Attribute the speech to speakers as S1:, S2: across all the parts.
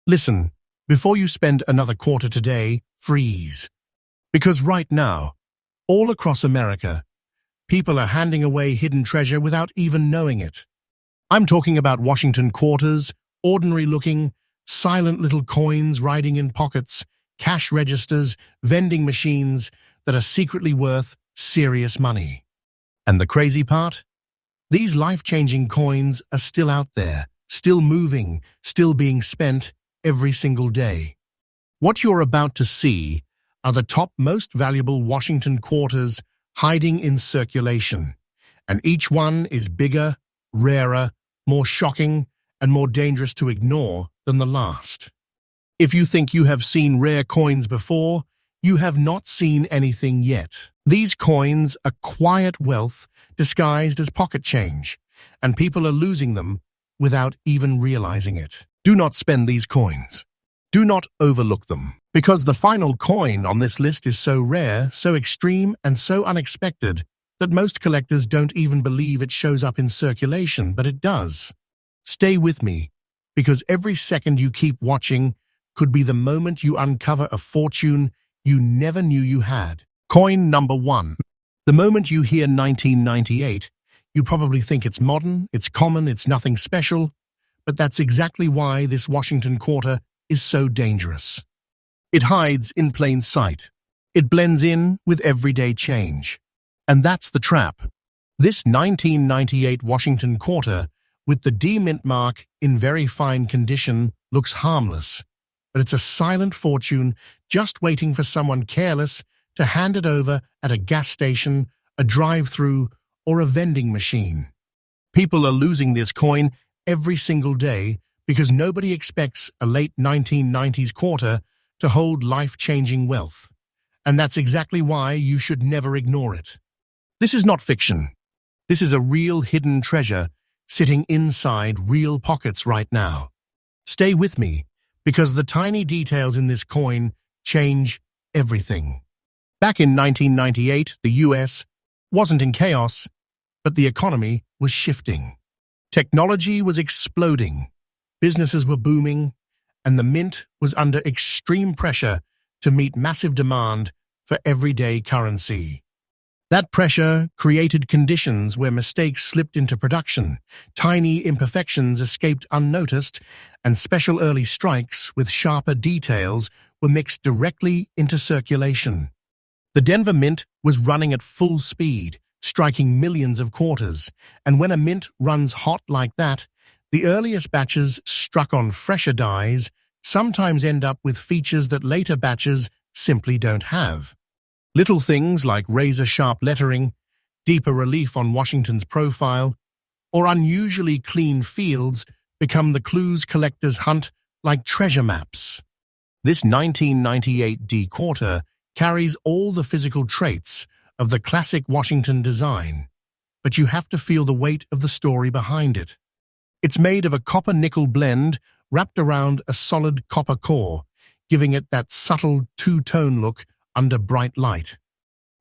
S1: Listen, before you spend another quarter today, freeze. Because right now, all across America, people are handing away hidden treasure without even knowing it. I'm talking about Washington quarters, ordinary-looking, silent little coins riding in pockets, cash registers, vending machines that are secretly worth serious money. And the crazy part? These life-changing coins are still out there, still moving, still being spent every single day. What you're about to see are the top most valuable Washington quarters hiding in circulation, and each one is bigger, rarer, more shocking, and more dangerous to ignore than the last. If you think you have seen rare coins before, you have not seen anything yet. These coins are quiet wealth disguised as pocket change, and people are losing them without even realizing it. Do not spend these coins. Do not overlook them, because the final coin on this list is so rare, so extreme, and so unexpected that most collectors don't even believe it shows up in circulation, but it does. Stay with me, because every second you keep watching could be the moment you uncover a fortune you never knew you had. Coin number 1. The moment you hear 1998, you probably think it's modern, it's common, it's nothing special, but that's exactly why this Washington quarter is so dangerous. It hides in plain sight. It blends in with everyday change. And that's the trap. This 1998 Washington quarter, with the D-mint mark in very fine condition, looks harmless, but it's a silent fortune just waiting for someone careless to hand it over at a gas station, a drive-thru, or a vending machine. People are losing this coin every single day because nobody expects a late 1990s quarter to hold life-changing wealth. And that's exactly why you should never ignore it. This is not fiction. This is a real hidden treasure sitting inside real pockets right now. Stay with me, because the tiny details in this coin change everything. Back in 1998, the US wasn't in chaos, but the economy was shifting. Technology was exploding, businesses were booming, and the mint was under extreme pressure to meet massive demand for everyday currency. That pressure created conditions where mistakes slipped into production, tiny imperfections escaped unnoticed, and special early strikes with sharper details were mixed directly into circulation. The Denver Mint was running at full speed, striking millions of quarters, and when a mint runs hot like that, the earliest batches struck on fresher dies sometimes end up with features that later batches simply don't have. Little things like razor-sharp lettering, deeper relief on Washington's profile, or unusually clean fields become the clues collectors hunt like treasure maps. This 1998 D quarter carries all the physical traits of the classic Washington design, but you have to feel the weight of the story behind it. It's made of a copper-nickel blend wrapped around a solid copper core, giving it that subtle two-tone look under bright light.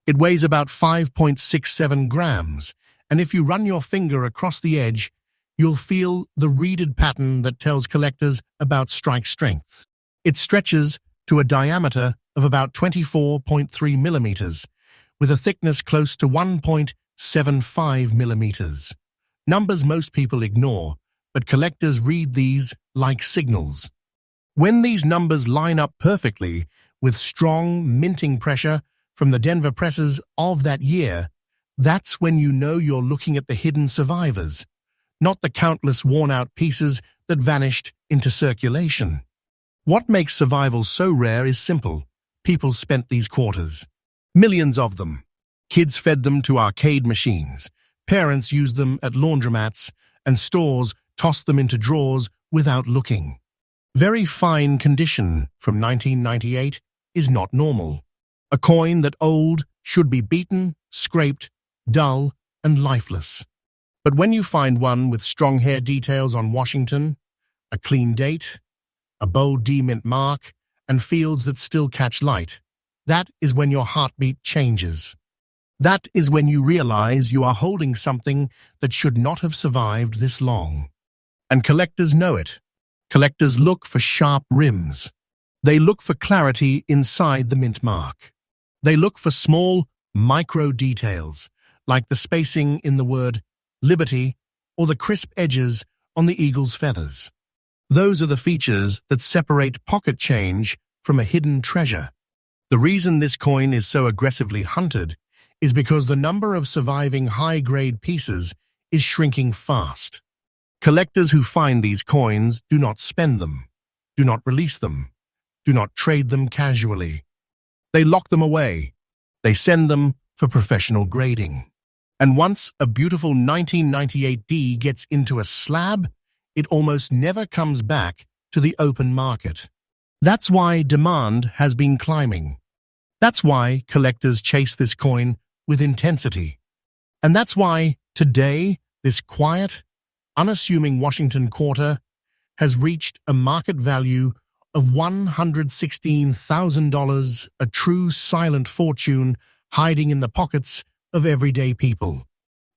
S1: It weighs about 5.67 grams, and if you run your finger across the edge, you'll feel the reeded pattern that tells collectors about strike strength. It stretches to a diameter of about 24.3 millimeters, with a thickness close to 1.75 millimeters. Numbers most people ignore, but collectors read these like signals. When these numbers line up perfectly with strong minting pressure from the Denver presses of that year, that's when you know you're looking at the hidden survivors, not the countless worn-out pieces that vanished into circulation. What makes survival so rare is simple. People spent these quarters. Millions of them. Kids fed them to arcade machines. Parents used them at laundromats, and stores tossed them into drawers without looking. Very fine condition from 1998 is not normal. A coin that old should be beaten, scraped, dull, and lifeless. But when you find one with strong hair details on Washington, a clean date, a bold D-mint mark, and fields that still catch light, that is when your heartbeat changes. That is when you realize you are holding something that should not have survived this long. And collectors know it. Collectors look for sharp rims. They look for clarity inside the mint mark. They look for small, micro details, like the spacing in the word liberty or the crisp edges on the eagle's feathers. Those are the features that separate pocket change from a hidden treasure. The reason this coin is so aggressively hunted is because the number of surviving high-grade pieces is shrinking fast. Collectors who find these coins do not spend them, do not release them, do not trade them casually. They lock them away. They send them for professional grading. And once a beautiful 1998D gets into a slab, it almost never comes back to the open market. That's why demand has been climbing. That's why collectors chase this coin with intensity. And that's why, today, this quiet, unassuming Washington quarter has reached a market value of $116,000, a true silent fortune hiding in the pockets of everyday people.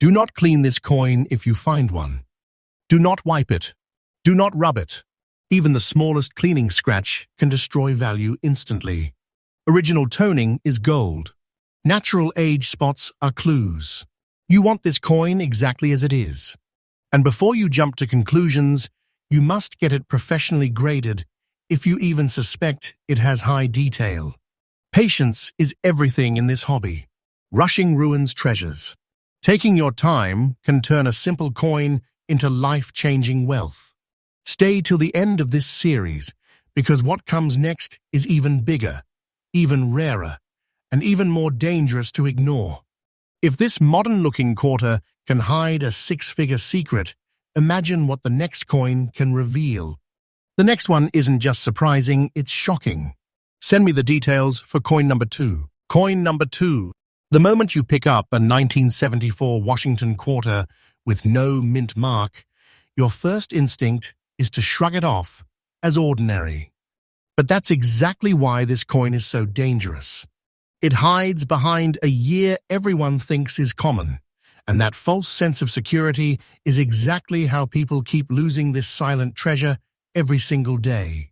S1: Do not clean this coin if you find one. Do not wipe it. Do not rub it. Even the smallest cleaning scratch can destroy value instantly. Original toning is gold. Natural age spots are clues. You want this coin exactly as it is. And before you jump to conclusions, you must get it professionally graded if you even suspect it has high detail. Patience is everything in this hobby. Rushing ruins treasures. Taking your time can turn a simple coin into life-changing wealth. Stay till the end of this series, because what comes next is even bigger, even rarer, and even more dangerous to ignore. If this modern-looking quarter can hide a six-figure secret, imagine what the next coin can reveal. The next one isn't just surprising, it's shocking. Send me the details for coin number 2. Coin number 2. The moment you pick up a 1974 Washington quarter with no mint mark, your first instinct is to shrug it off as ordinary. But that's exactly why this coin is so dangerous. It hides behind a year everyone thinks is common, and that false sense of security is exactly how people keep losing this silent treasure every single day.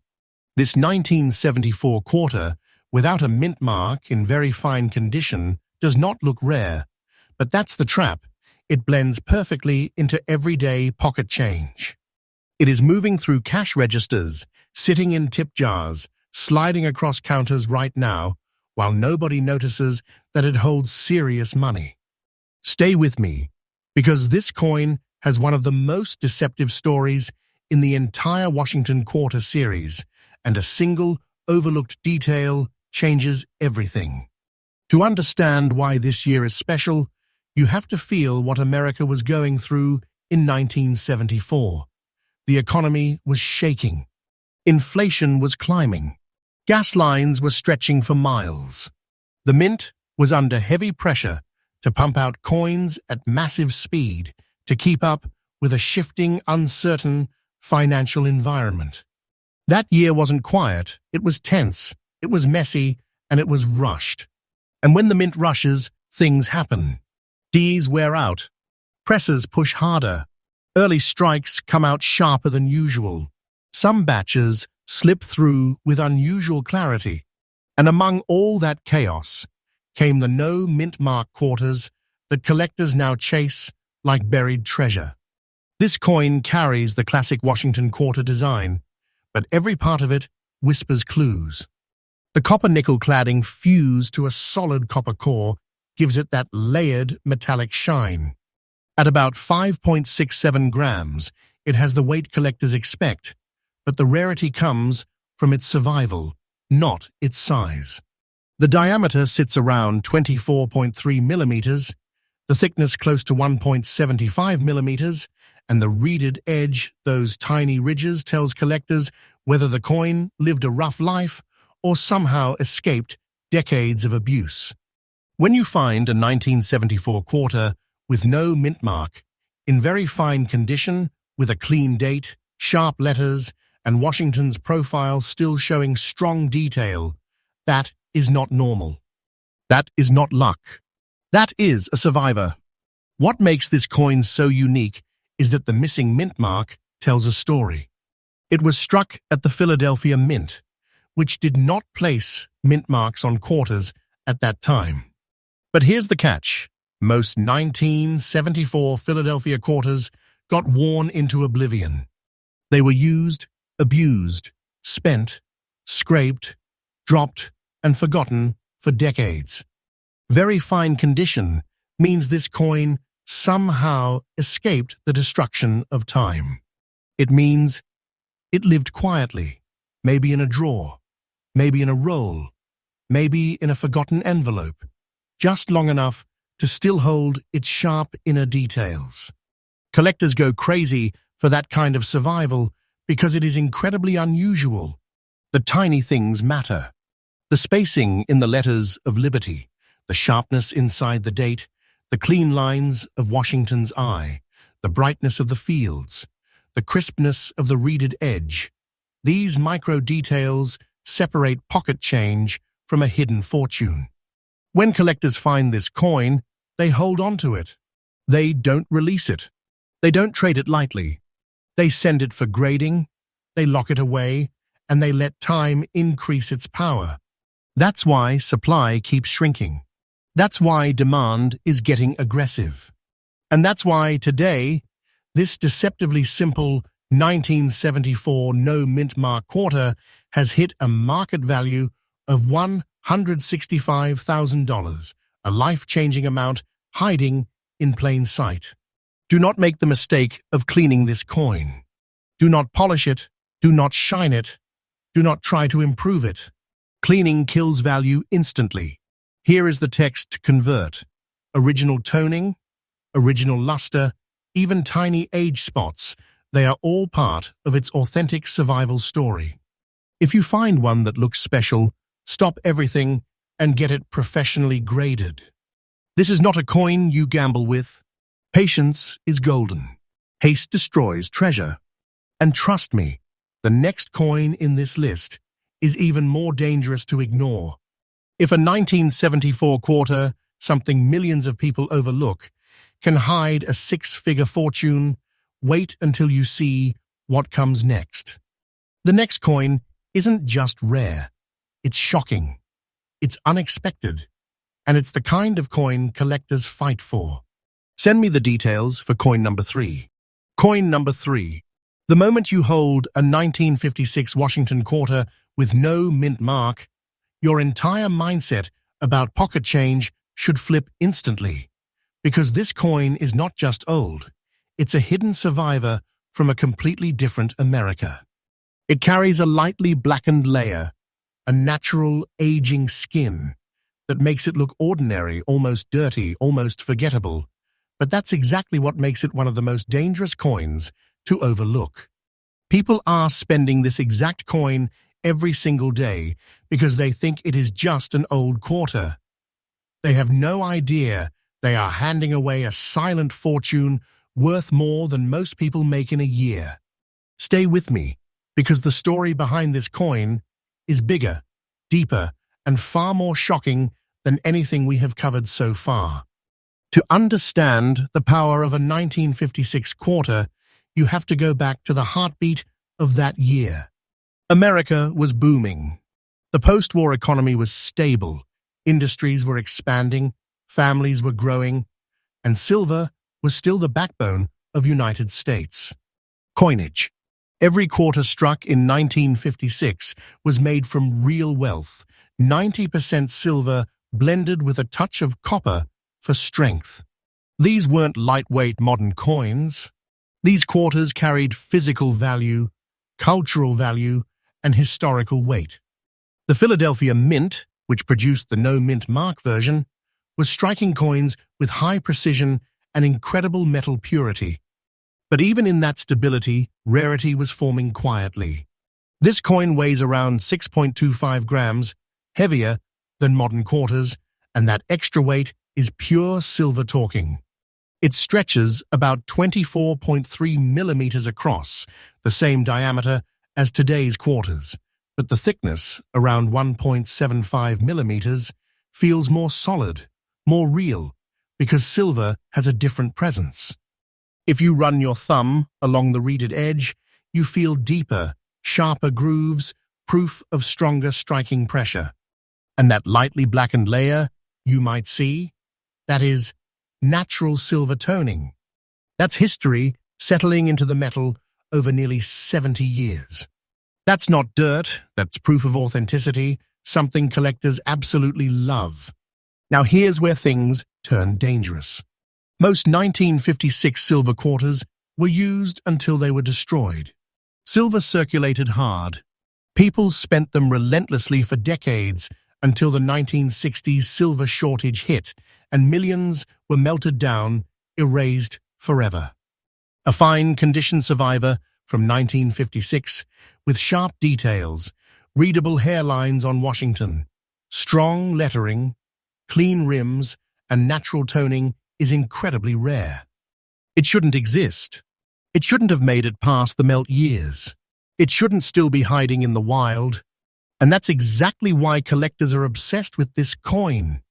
S1: This 1974 quarter, without a mint mark in very fine condition, does not look rare, but that's the trap. It blends perfectly into everyday pocket change. It is moving through cash registers, sitting in tip jars, sliding across counters right now, while nobody notices that it holds serious money. Stay with me, because this coin has one of the most deceptive stories in the entire Washington Quarter series, and a single, overlooked detail changes everything. To understand why this year is special, you have to feel what America was going through in 1974. The economy was shaking. Inflation was climbing. Gas lines were stretching for miles. The mint was under heavy pressure to pump out coins at massive speed to keep up with a shifting, uncertain financial environment. That year wasn't quiet, it was tense, it was messy, and it was rushed. And when the mint rushes, things happen. Ds wear out. Presses push harder. Early strikes come out sharper than usual. Some batches slip through with unusual clarity. And among all that chaos came the no mint mark quarters that collectors now chase like buried treasure. This coin carries the classic Washington quarter design, but every part of it whispers clues. The copper nickel cladding fused to a solid copper core gives it that layered metallic shine. At about 5.67 grams, it has the weight collectors expect, but the rarity comes from its survival, not its size. The diameter sits around 24.3 millimeters, the thickness close to 1.75 millimeters, and the reeded edge, those tiny ridges, tells collectors whether the coin lived a rough life or somehow escaped decades of abuse. When you find a 1974 quarter with no mint mark, in very fine condition, with a clean date, sharp letters, and Washington's profile still showing strong detail, that is not normal. That is not luck. That is a survivor. What makes this coin so unique is that the missing mint mark tells a story. It was struck at the Philadelphia Mint, which did not place mint marks on quarters at that time. But here's the catch. Most 1974 Philadelphia quarters got worn into oblivion. They were used, abused, spent, scraped, dropped, and forgotten for decades. Very fine condition means this coin somehow escaped the destruction of time. It means it lived quietly, maybe in a drawer, maybe in a roll, maybe in a forgotten envelope, just long enough to still hold its sharp inner details. Collectors go crazy for that kind of survival because it is incredibly unusual. The tiny things matter. The spacing in the letters of liberty, the sharpness inside the date, the clean lines of Washington's eye, the brightness of the fields, the crispness of the reeded edge. These micro details separate pocket change from a hidden fortune. When collectors find this coin, they hold on to it. They don't release it. They don't trade it lightly. They send it for grading, they lock it away, and they let time increase its power. That's why supply keeps shrinking. That's why demand is getting aggressive. And that's why today, this deceptively simple 1974 no mint mark quarter has hit a market value of $165,000, a life-changing amount hiding in plain sight. Do not make the mistake of cleaning this coin. Do not polish it. Do not shine it. Do not try to improve it. Cleaning kills value instantly. Here is the text to convert. Original toning, original luster, even tiny age spots, they are all part of its authentic survival story. If you find one that looks special, stop everything and get it professionally graded. This is not a coin you gamble with. Patience is golden. Haste destroys treasure. And trust me, the next coin in this list is even more dangerous to ignore. If a 1974 quarter, something millions of people overlook, can hide a six-figure fortune, wait until you see what comes next. The next coin isn't just rare. It's shocking. It's unexpected. And it's the kind of coin collectors fight for. Send me the details for coin number 3. Coin number 3. The moment you hold a 1956 Washington quarter with no mint mark, your entire mindset about pocket change should flip instantly. Because this coin is not just old, it's a hidden survivor from a completely different America. It carries a lightly blackened layer, a natural aging skin that makes it look ordinary, almost dirty, almost forgettable. But that's exactly what makes it one of the most dangerous coins to overlook. People are spending this exact coin every single day because they think it is just an old quarter. They have no idea they are handing away a silent fortune worth more than most people make in a year. Stay with me, because the story behind this coin is bigger, deeper, and far more shocking than anything we have covered so far. To understand the power of a 1956 quarter, you have to go back to the heartbeat of that year. America was booming. The post-war economy was stable. Industries were expanding, families were growing, and silver was still the backbone of United States. Coinage. Every quarter struck in 1956 was made from real wealth, 90% silver blended with a touch of copper for strength. These weren't lightweight modern coins. These quarters carried physical value, cultural value, and historical weight. The Philadelphia Mint, which produced the no-mint mark version, was striking coins with high precision and incredible metal purity. But even in that stability, rarity was forming quietly. This coin weighs around 6.25 grams, heavier than modern quarters, and that extra weight is pure silver talking. It stretches about 24.3 millimeters across, the same diameter as today's quarters, but the thickness, around 1.75 millimeters, feels more solid, more real, because silver has a different presence. If you run your thumb along the reeded edge, you feel deeper sharper grooves, proof of stronger striking pressure. And that lightly blackened layer, you might see, that is natural silver toning. That's history settling into the metal over nearly 70 years. That's not dirt, that's proof of authenticity, something collectors absolutely love. Now here's where things turn dangerous. Most 1956 silver quarters were used until they were destroyed. Silver circulated hard. People spent them relentlessly for decades until the 1960s silver shortage hit, and millions were melted down, erased forever. A fine condition survivor from 1956 with sharp details, readable hairlines on Washington, strong lettering, clean rims, and natural toning is incredibly rare. It shouldn't exist. It shouldn't have made it past the melt years. It shouldn't still be hiding in the wild. And that's exactly why collectors are obsessed with this coin.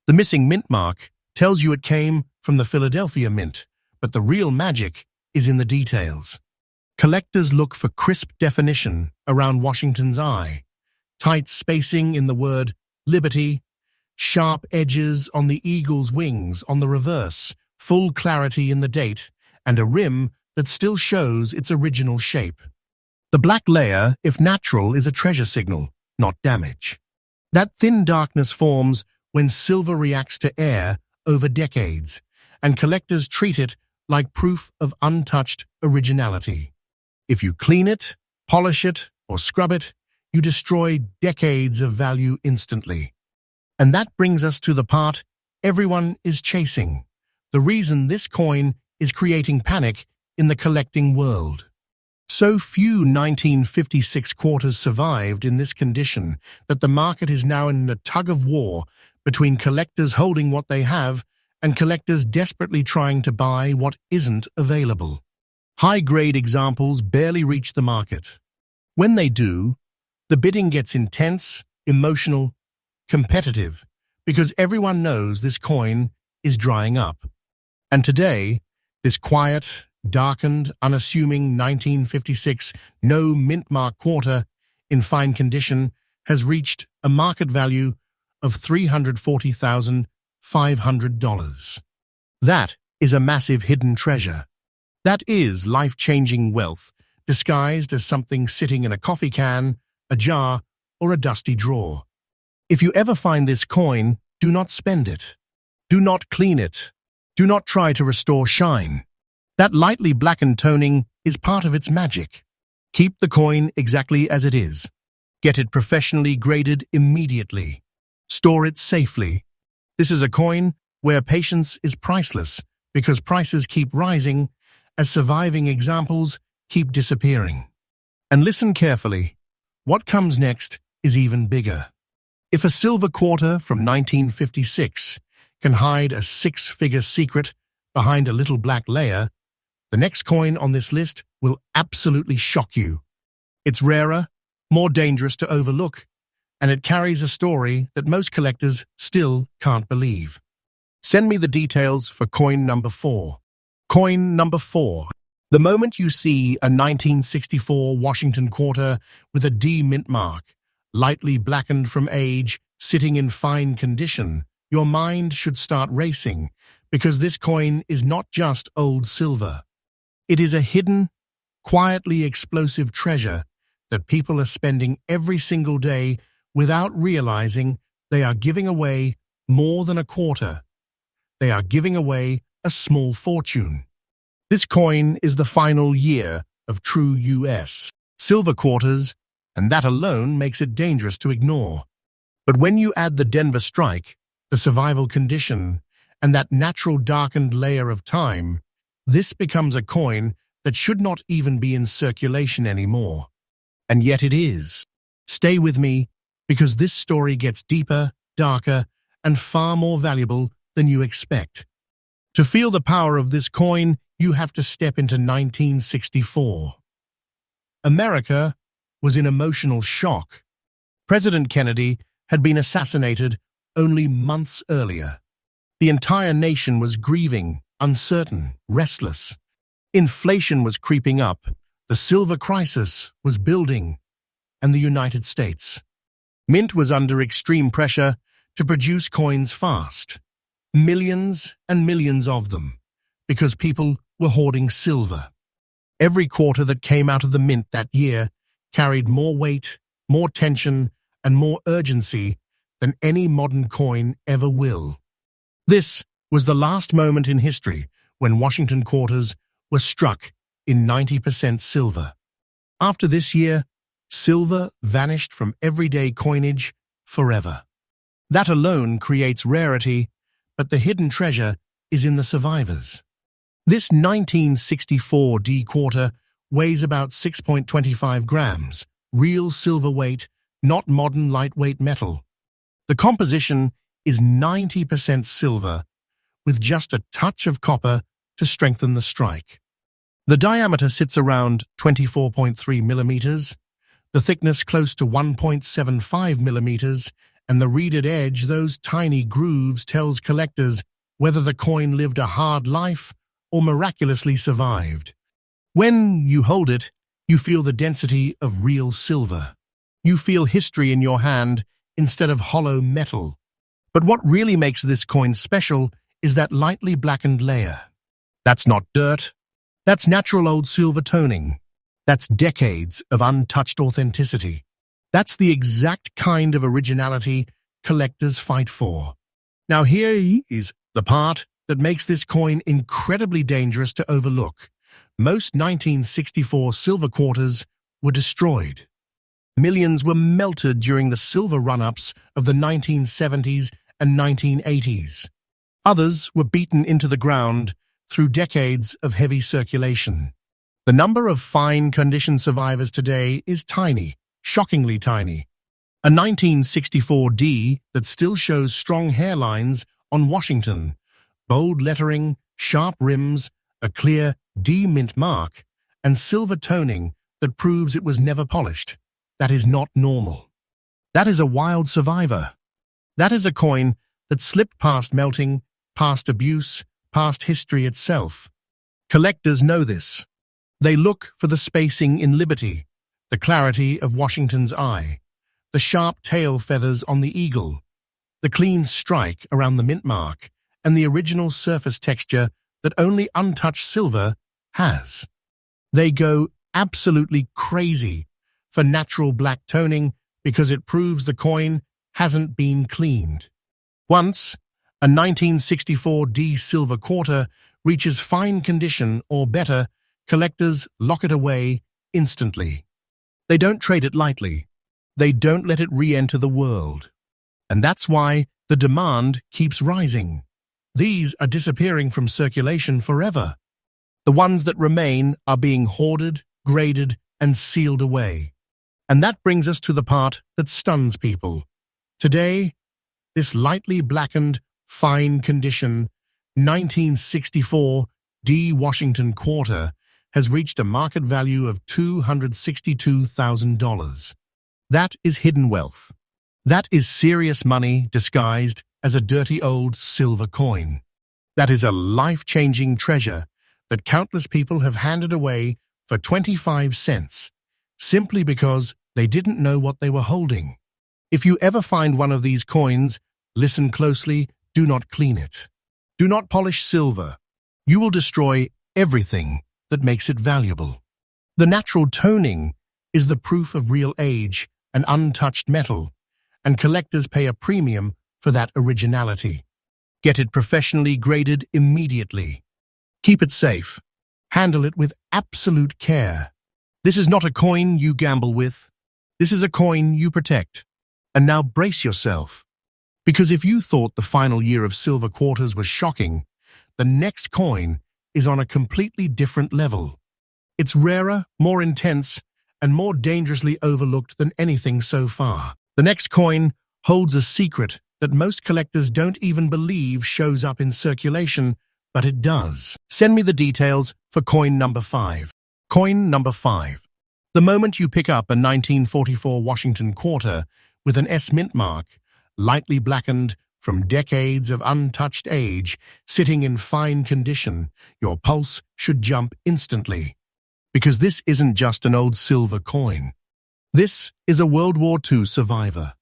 S1: The missing mint mark tells you it came from the Philadelphia Mint, but the real magic is in the details. Collectors look for crisp definition around Washington's eye, tight spacing in the word liberty, sharp edges on the eagle's wings on the reverse, full clarity in the date, and a rim that still shows its original shape. The black layer, if natural, is a treasure signal, not damage. That thin darkness forms when silver reacts to air over decades, and collectors treat it like proof of untouched originality. If you clean it, polish it, or scrub it, you destroy decades of value instantly. And that brings us to the part everyone is chasing. The reason this coin is creating panic in the collecting world. So few 1956 quarters survived in this condition that the market is now in a tug-of-war between collectors holding what they have and collectors desperately trying to buy what isn't available. High-grade examples barely reach the market. When they do, the bidding gets intense, emotional, competitive, because everyone knows this coin is drying up. And today, this quiet, darkened, unassuming 1956 no mint mark quarter in fine condition has reached a market value of $340,500. That is a massive hidden treasure. That is life-changing wealth, disguised as something sitting in a coffee can, a jar, or a dusty drawer. If you ever find this coin, do not spend it. Do not clean it. Do not try to restore shine. That lightly blackened toning is part of its magic. Keep the coin exactly as it is. Get it professionally graded immediately. Store it safely. This is a coin where patience is priceless because prices keep rising as surviving examples keep disappearing. And listen carefully. What comes next is even bigger. If a silver quarter from 1956 can hide a six-figure secret behind a little black layer, the next coin on this list will absolutely shock you. It's rarer, more dangerous to overlook, and it carries a story that most collectors still can't believe. Send me the details for coin number 4. Coin number 4. The moment you see a 1964 Washington quarter with a D mint mark, lightly blackened from age, sitting in fine condition, your mind should start racing, because this coin is not just old silver. It is a hidden, quietly explosive treasure that people are spending every single day without realizing they are giving away more than a quarter. They are giving away a small fortune. This coin is the final year of true US silver quarters, and that alone makes it dangerous to ignore. But when you add the Denver strike, the survival condition, and that natural darkened layer of time, this becomes a coin that should not even be in circulation anymore. And yet it is. Stay with me, because this story gets deeper, darker, and far more valuable than you expect. To feel the power of this coin, you have to step into 1964. America was in emotional shock. President Kennedy had been assassinated only months earlier. The entire nation was grieving, uncertain, restless. Inflation was creeping up. The silver crisis was building, and the United States. Mint was under extreme pressure to produce coins fast, millions and millions of them, because people were hoarding silver. Every quarter that came out of the mint that year carried more weight, more tension, and more urgency than any modern coin ever will. This was the last moment in history when Washington quarters were struck in 90% silver. After this year, silver vanished from everyday coinage forever. That alone creates rarity, but the hidden treasure is in the survivors. This 1964 D quarter weighs about 6.25 grams, real silver weight, not modern lightweight metal. The composition is 90% silver, with just a touch of copper to strengthen the strike. The diameter sits around 24.3 millimeters, the thickness close to 1.75 millimeters, and the reeded edge, those tiny grooves, tells collectors whether the coin lived a hard life or miraculously survived. When you hold it, you feel the density of real silver. You feel history in your hand instead of hollow metal. But what really makes this coin special is that lightly blackened layer. That's not dirt. That's natural old silver toning. That's decades of untouched authenticity. That's the exact kind of originality collectors fight for. Now here is the part that makes this coin incredibly dangerous to overlook. Most 1964 silver quarters were destroyed. Millions were melted during the silver run-ups of the 1970s and 1980s. Others were beaten into the ground through decades of heavy circulation. The number of fine-condition survivors today is tiny, shockingly tiny. A 1964 D that still shows strong hairlines on Washington, bold lettering, sharp rims, a clear D mint mark, and silver toning that proves it was never polished. That is not normal. That is a wild survivor. That is a coin that slipped past melting, past abuse, past history itself. Collectors know this. They look for the spacing in Liberty, the clarity of Washington's eye, the sharp tail feathers on the eagle, the clean strike around the mint mark, and the original surface texture that only untouched silver has. They go absolutely crazy for natural black toning because it proves the coin hasn't been cleaned. Once a 1964 D silver quarter reaches fine condition or better, collectors lock it away instantly. They don't trade it lightly. They don't let it re-enter the world. And that's why the demand keeps rising. These are disappearing from circulation forever. The ones that remain are being hoarded, graded, and sealed away. And that brings us to the part that stuns people. Today, this lightly blackened, fine condition 1964 D Washington quarter has reached a market value of $262,000. That is hidden wealth. That is serious money disguised as a dirty old silver coin. That is a life-changing treasure that countless people have handed away for 25 cents, simply because they didn't know what they were holding. If you ever find one of these coins, listen closely, do not clean it. Do not polish silver. You will destroy everything that makes it valuable. The natural toning is the proof of real age and untouched metal, and collectors pay a premium for that originality. Get it professionally graded immediately. Keep it safe. Handle it with absolute care. This is not a coin you gamble with. This is a coin you protect. And now brace yourself. Because if you thought the final year of silver quarters was shocking, the next coin is on a completely different level. It's rarer, more intense, and more dangerously overlooked than anything so far. The next coin holds a secret that most collectors don't even believe shows up in circulation, but it does. Send me the details for coin number 5. Coin number 5. The moment you pick up a 1944 Washington quarter with an S mint mark, lightly blackened from decades of untouched age, sitting in fine condition, your pulse should jump instantly. Because this isn't just an old silver coin. This is a World War II survivor.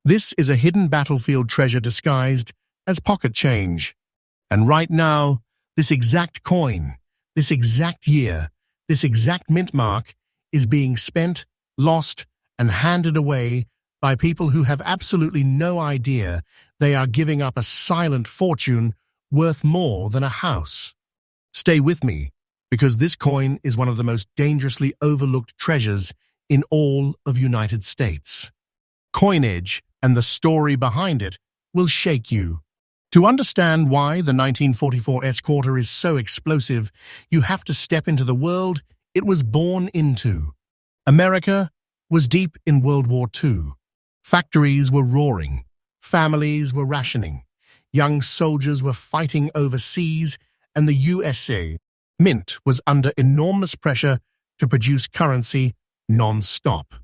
S1: This is a hidden battlefield treasure disguised as pocket change. And right now, this exact coin, this exact year, this exact mint mark is being spent, lost, and handed away by people who have absolutely no idea they are giving up a silent fortune worth more than a house. Stay with me, because this coin is one of the most dangerously overlooked treasures in all of United States. Coinage and the story behind it will shake you. To understand why the 1944 S-quarter is so explosive, you have to step into the world it was born into. America was deep in World War II. Factories were roaring. Families were rationing. Young soldiers were fighting overseas, and the USA Mint was under enormous pressure to produce currency non-stop.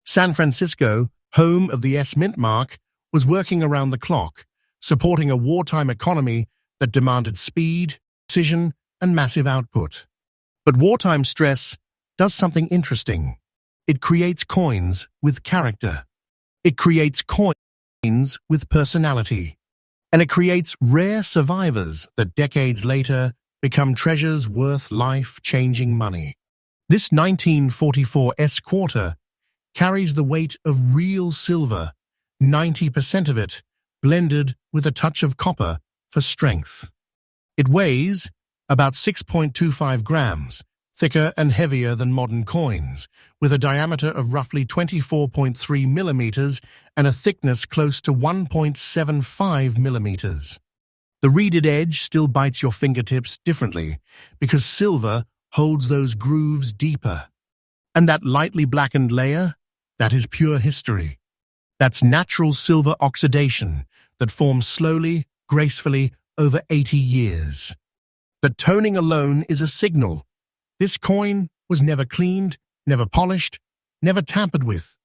S1: San Francisco, home of the S-Mint mark, was working around the clock, supporting a wartime economy that demanded speed, precision, and massive output. But wartime stress does something interesting. It creates coins with character. It creates coins with personality. And it creates rare survivors that decades later become treasures worth life-changing money. This 1944 S-quarter carries the weight of real silver, 90% of it blended with a touch of copper for strength. It weighs about 6.25 grams, thicker and heavier than modern coins, with a diameter of roughly 24.3 millimeters and a thickness close to 1.75 millimeters. The reeded edge still bites your fingertips differently because silver holds those grooves deeper. And that lightly blackened layer, that is pure history. That's natural silver oxidation that forms slowly, gracefully over 80 years. But toning alone is a signal. This coin was never cleaned, never polished, never tampered with.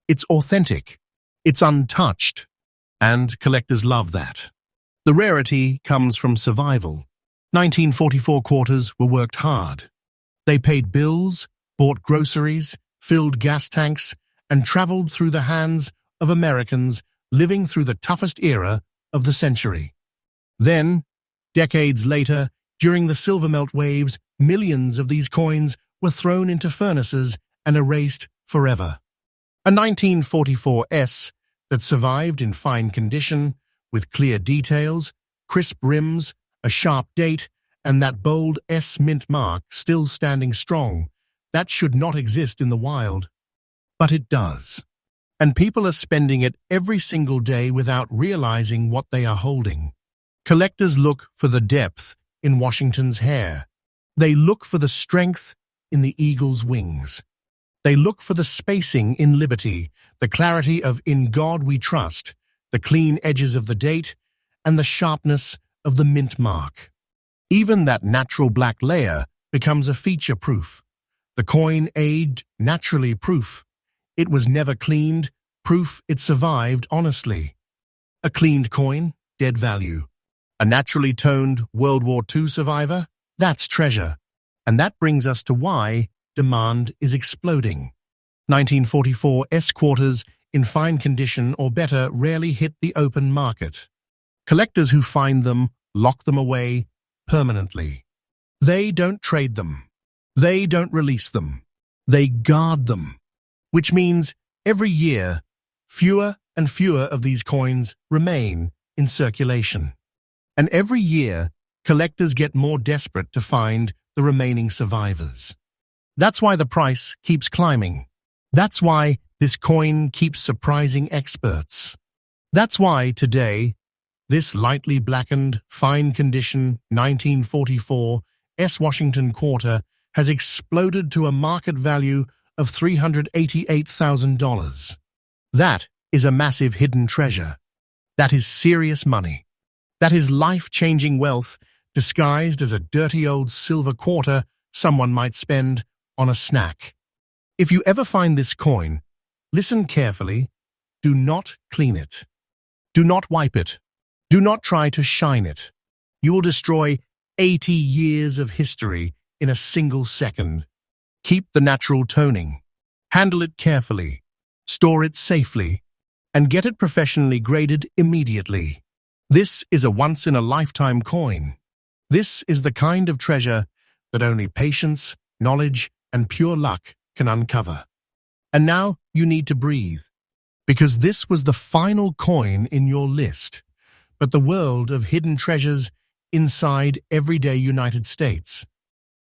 S1: It's authentic. It's untouched. And collectors love that. The rarity comes from survival. 1944 quarters were worked hard. They paid bills, bought groceries, filled gas tanks, and traveled through the hands of Americans living through the toughest era of the century. Then, decades later, during the silver melt waves, millions of these coins were thrown into furnaces and erased forever. A 1944 S that survived in fine condition, with clear details, crisp rims, a sharp date, and that bold S mint mark still standing strong, that should not exist in the wild. But it does. And people are spending it every single day without realizing what they are holding. Collectors look for the depth in Washington's hair. They look for the strength in the eagle's wings. They look for the spacing in liberty, the clarity of "In God We Trust," the clean edges of the date, and the sharpness of the mint mark. Even that natural black layer becomes a feature proof. The coin aged naturally proof. It was never cleaned, proof it survived honestly. A cleaned coin, dead value. A naturally toned World War II survivor, that's treasure. And that brings us to why demand is exploding. 1944 S-quarters in fine condition or better rarely hit the open market. Collectors who find them lock them away permanently. They don't trade them. They don't release them. They guard them. Which means every year, fewer and fewer of these coins remain in circulation. And every year, collectors get more desperate to find the remaining survivors. That's why the price keeps climbing. That's why this coin keeps surprising experts. That's why today, this lightly blackened, fine-condition 1944 S. Washington quarter has exploded to a market value of $388,000. That is a massive hidden treasure. That is serious money. That is life-changing wealth disguised as a dirty old silver quarter someone might spend on a snack. If you ever find this coin, listen carefully. Do not clean it. Do not wipe it. Do not try to shine it. You will destroy 80 years of history in a single second. Keep the natural toning. Handle it carefully. Store it safely. And get it professionally graded immediately. This is a once-in-a-lifetime coin. This is the kind of treasure that only patience, knowledge, and pure luck can uncover. And now you need to breathe, because this was the final coin in your list. But the world of hidden treasures inside everyday United States.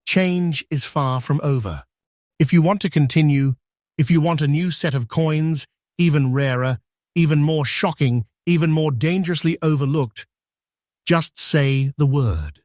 S1: Change is far from over. If you want to continue, if you want a new set of coins, even rarer, even more shocking, even more dangerously overlooked, just say the word.